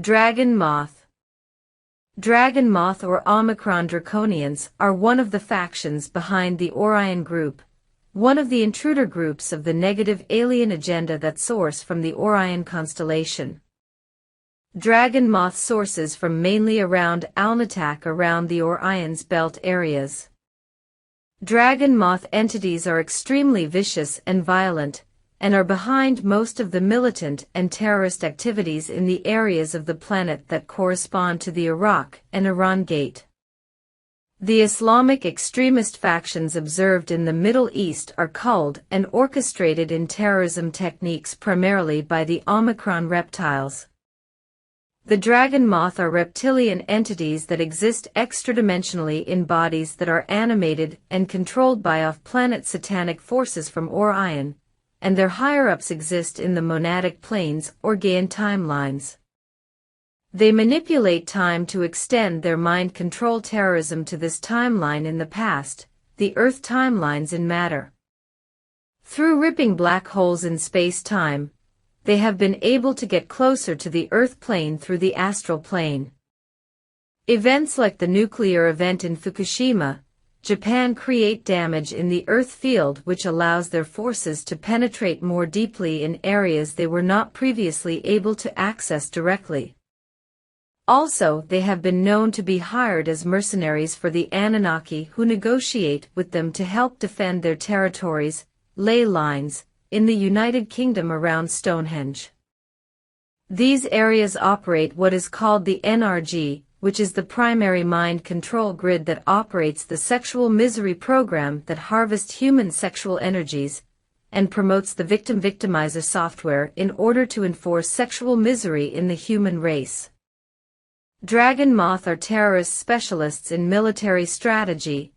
Dragon Moth. Dragon Moth or Omicron Draconians are one of the factions behind the Orion Group, one of the intruder groups of the negative alien agenda that source from the Orion constellation. Dragon Moth sources from mainly around Alnitak around the Orion's belt areas. Dragon Moth entities are extremely vicious and violent, and are behind most of the militant and terrorist activities in the areas of the planet that correspond to the Iraq and Iran Gate. The Islamic extremist factions observed in the Middle East are culled and orchestrated in terrorism techniques primarily by the Omicron reptiles. The Dragon Moth are reptilian entities that exist extradimensionally in bodies that are animated and controlled by off-planet satanic forces from Orion, and their higher-ups exist in the monadic planes or Gaian timelines. They manipulate time to extend their mind control terrorism to this timeline in the past, the Earth timelines in matter. Through ripping black holes in space-time, they have been able to get closer to the Earth plane through the astral plane. Events like the nuclear event in Fukushima, Japan create damage in the Earth field which allows their forces to penetrate more deeply in areas they were not previously able to access directly. Also, they have been known to be hired as mercenaries for the Anunnaki who negotiate with them to help defend their territories, ley lines, in the United Kingdom around Stonehenge. These areas operate what is called the NRG, which is the primary mind control grid that operates the sexual misery program that harvests human sexual energies, and promotes the victim-victimizer software in order to enforce sexual misery in the human race. Dragon Moth are terrorist specialists in military strategy,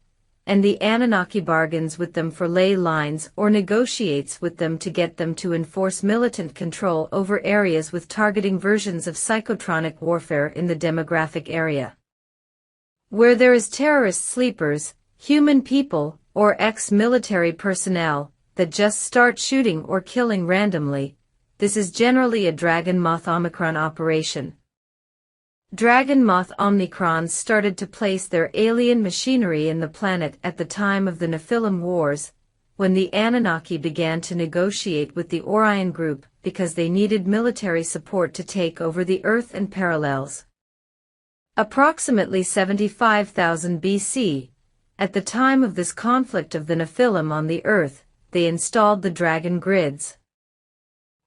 and the Anunnaki bargains with them for ley lines or negotiates with them to get them to enforce militant control over areas with targeting versions of psychotronic warfare in the demographic area. Where there is terrorist sleepers, human people, or ex-military personnel, that just start shooting or killing randomly, this is generally a Dragon Moth Omicron operation. Dragon Moth Omicrons started to place their alien machinery in the planet at the time of the Nephilim Wars, when the Anunnaki began to negotiate with the Orion Group because they needed military support to take over the Earth and parallels. Approximately 75,000 BC, at the time of this conflict of the Nephilim on the Earth, they installed the Dragon Grids.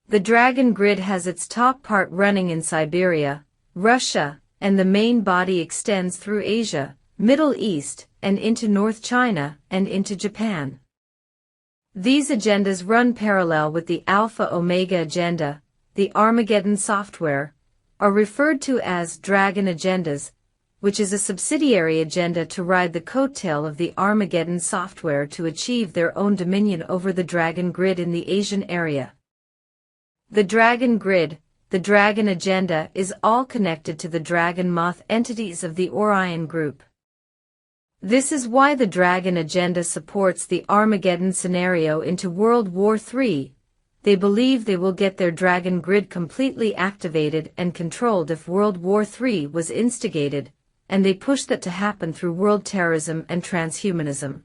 The Dragon Grid has its top part running in Siberia, Russia, and the main body extends through Asia, Middle East, and into North China, and into Japan. These agendas run parallel with the Alpha-Omega agenda, the Armageddon software, are referred to as Dragon Agendas, which is a subsidiary agenda to ride the coattail of the Armageddon software to achieve their own dominion over the Dragon Grid in the Asian area. The Dragon Grid, the Dragon Agenda is all connected to the Dragon Moth entities of the Orion Group. This is why the Dragon Agenda supports the Armageddon scenario into World War III. They believe they will get their Dragon Grid completely activated and controlled if World War III was instigated, and they push that to happen through world terrorism and transhumanism.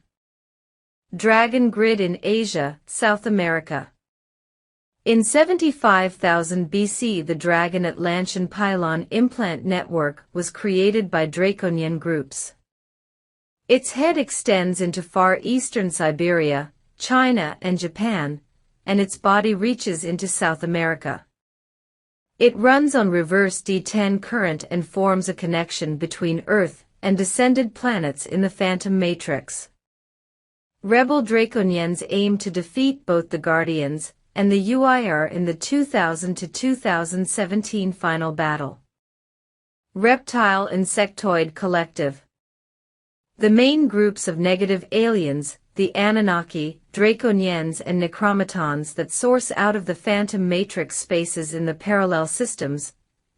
Dragon Grid in Asia, South America. In 75,000 BC the Dragon Atlantean Pylon implant network was created by Draconian groups. Its head extends into far eastern Siberia, China and Japan, and its body reaches into South America. It runs on reverse D10 current and forms a connection between Earth and descended planets in the Phantom Matrix. Rebel Draconians aim to defeat both the Guardians and the UIR in the 2000 to 2017 final battle. Reptile Insectoid Collective. The main groups of negative aliens, the Anunnaki, Draconians and Necromatons that source out of the Phantom Matrix spaces in the parallel systems,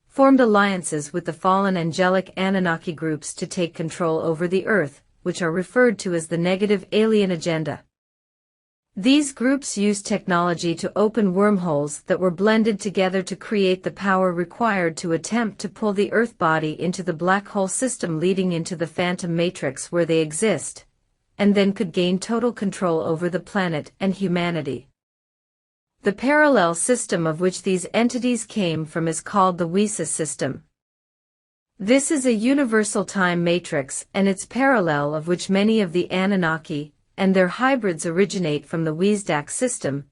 formed alliances with the fallen angelic Anunnaki groups to take control over the Earth, which are referred to as the Negative Alien Agenda. These groups used technology to open wormholes that were blended together to create the power required to attempt to pull the Earth body into the black hole system leading into the phantom matrix where they exist, and then could gain total control over the planet and humanity. The parallel system of which these entities came from is called the Wisa system. This is a universal time matrix and its parallel of which many of the Anunnaki and their hybrids originate from the Wisdak system,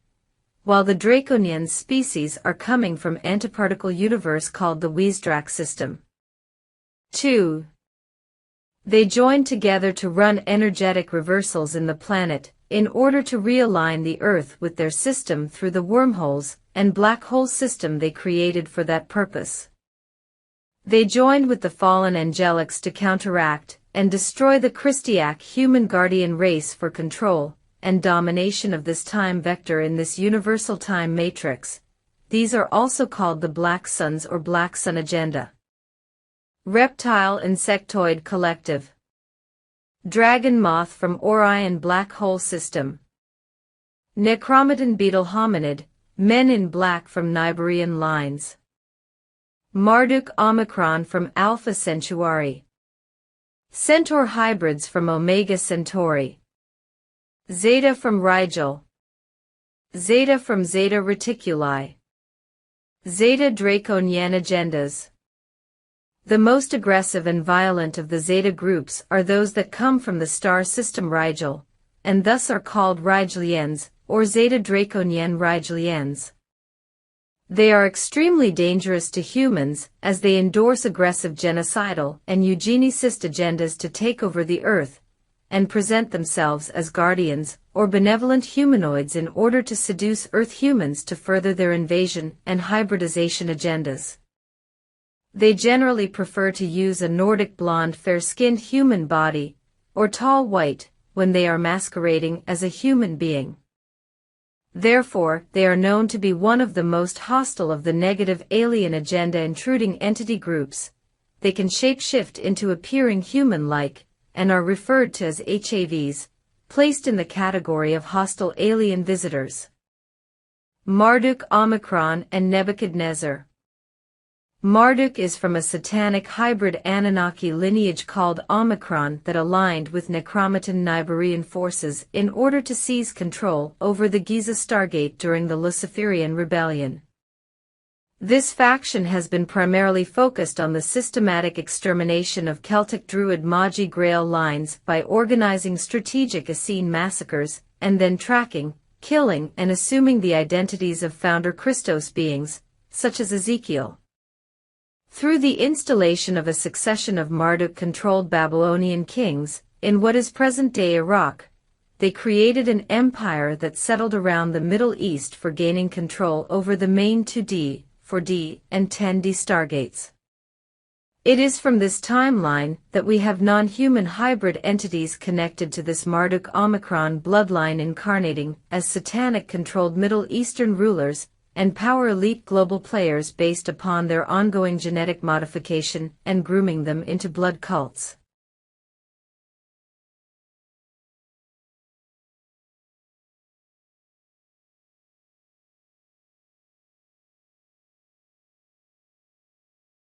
while the Draconian species are coming from antiparticle universe called the Wisdrak system. 2. They joined together to run energetic reversals in the planet, in order to realign the Earth with their system through the wormholes and black hole system they created for that purpose. They joined with the fallen angelics to counteract and destroy the Christiac human guardian race for control and domination of this time vector in this universal time matrix. These are also called the Black Suns or Black Sun Agenda. Reptile Insectoid Collective. Dragon Moth from Orion Black Hole System. Necromaton Beetle Hominid, Men in Black from Niburian Lines. Marduk Omicron from Alpha Centauri. Centaur hybrids from Omega Centauri. Zeta from Rigel. Zeta from Zeta Reticuli. Zeta Draconian agendas. The most aggressive and violent of the Zeta groups are those that come from the star system Rigel, and thus are called Rigelians, or Zeta Draconian Rigelians. They are extremely dangerous to humans as they endorse aggressive genocidal and eugenicist agendas to take over the Earth, and present themselves as guardians or benevolent humanoids in order to seduce Earth humans to further their invasion and hybridization agendas. They generally prefer to use a Nordic blonde fair-skinned human body, or tall white, when they are masquerading as a human being. Therefore, they are known to be one of the most hostile of the negative alien agenda intruding entity groups. They can shapeshift into appearing human-like, and are referred to as HAVs, placed in the category of hostile alien visitors. Marduk Omicron and Nebuchadnezzar. Marduk is from a satanic hybrid Anunnaki lineage called Omicron that aligned with Necromaton Niburian forces in order to seize control over the Giza Stargate during the Luciferian Rebellion. This faction has been primarily focused on the systematic extermination of Celtic Druid Magi Grail lines by organizing strategic Essene massacres, and then tracking, killing and assuming the identities of founder Christos beings, such as Ezekiel. Through the installation of a succession of Marduk-controlled Babylonian kings, in what is present-day Iraq, they created an empire that settled around the Middle East for gaining control over the main 2D, 4D, and 10D stargates. It is from this timeline that we have non-human hybrid entities connected to this Marduk Omicron bloodline incarnating as satanic-controlled Middle Eastern rulers and power elite global players based upon their ongoing genetic modification and grooming them into blood cults.